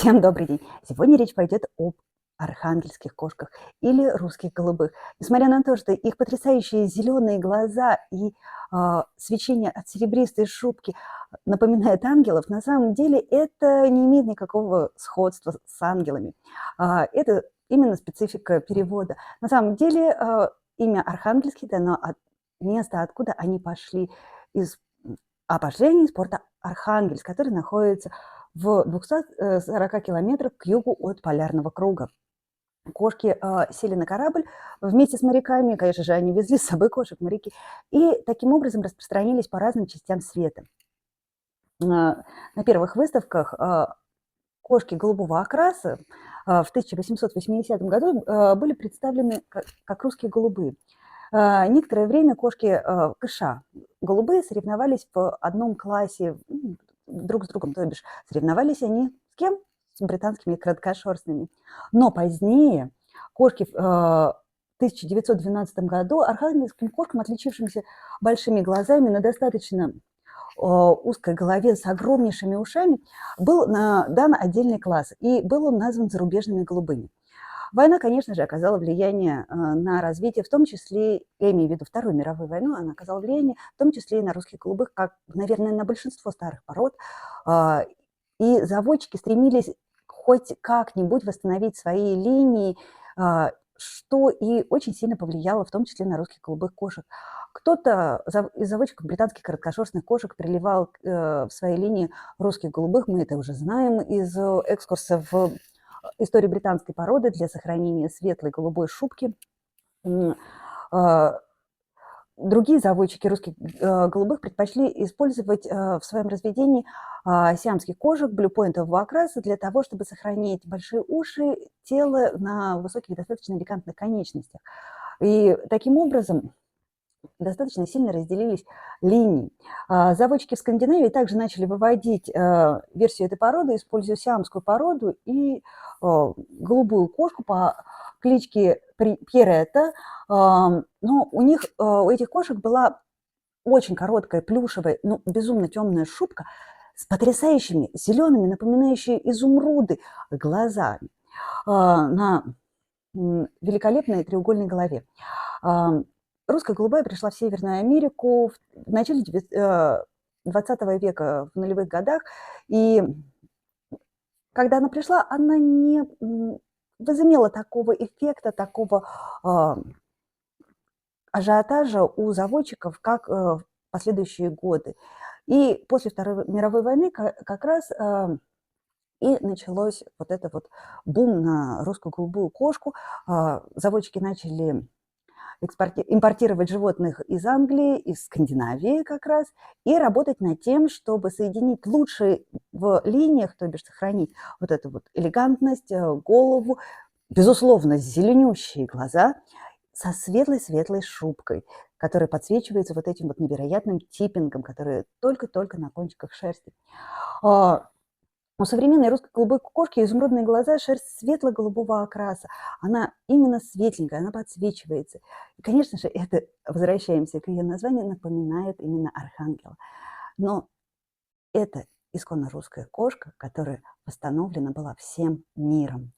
Всем добрый день! Сегодня речь пойдет об архангельских кошках или русских голубых. Несмотря на то, что их потрясающие зеленые глаза и свечение от серебристой шубки напоминает ангелов, на самом деле это не имеет никакого сходства с ангелами. Это именно специфика перевода. На самом деле имя архангельский дано от места, откуда они пошли, из обожения из порта Архангельск, который находится в 240 километрах к югу от Полярного круга. Кошки сели на корабль вместе с моряками, конечно же, они везли с собой кошек, моряки, и таким образом распространились по разным частям света. На первых выставках кошки голубого окраса в 1880 году были представлены как русские голубые. Некоторое время кошки КШ голубые соревновались в одном классе друг с другом, то бишь соревновались они с кем? С британскими короткошерстными. Но позднее кошки в 1912 году архангельским кошкам, отличившимся большими глазами на достаточно узкой голове с огромнейшими ушами, был дан отдельный класс, и был он назван зарубежными голубыми. Война, конечно же, оказала влияние на развитие, в том числе, я имею в виду Вторую мировую войну, она оказала влияние, в том числе и на русских голубых, как, наверное, на большинство старых пород. И заводчики стремились хоть как-нибудь восстановить свои линии, что и очень сильно повлияло, в том числе на русских голубых кошек. Кто-то из заводчиков британских короткошерстных кошек переливал в свои линии русских голубых, мы это уже знаем из экскурса в историю британской породы для сохранения светлой голубой шубки. Другие заводчики русских голубых предпочли использовать в своем разведении сиамских кошек блюпоинтового окраса для того, чтобы сохранить большие уши, тело на высоких, достаточно элегантных конечностях. И таким образом достаточно сильно разделились линии. Заводчики в Скандинавии также начали выводить версию этой породы, используя сиамскую породу и голубую кошку по кличке Пьеретта. Но у этих кошек была очень короткая, плюшевая, но безумно темная шубка с потрясающими зелеными, напоминающими изумруды, глазами на великолепной треугольной голове. Русская голубая пришла в Северную Америку в начале 20 века, в нулевых годах. И когда она пришла, она не возымела такого эффекта, такого ажиотажа у заводчиков, как в последующие годы. И после Второй мировой войны как раз и началось вот это вот бум на русскую голубую кошку. Заводчики начали импортировать животных из Англии, из Скандинавии как раз, и работать над тем, чтобы соединить лучшие в линиях, то бишь сохранить вот эту вот элегантность, голову, безусловно, зеленющие глаза со светлой-светлой шубкой, которая подсвечивается вот этим вот невероятным типпингом, который только-только на кончиках шерсти. У современной русской голубой кошки изумрудные глаза, шерсть светло-голубого окраса. Она именно светленькая, она подсвечивается. И, конечно же, это, возвращаемся к ее названию, напоминает именно архангела. Но это исконно русская кошка, которая восстановлена была всем миром.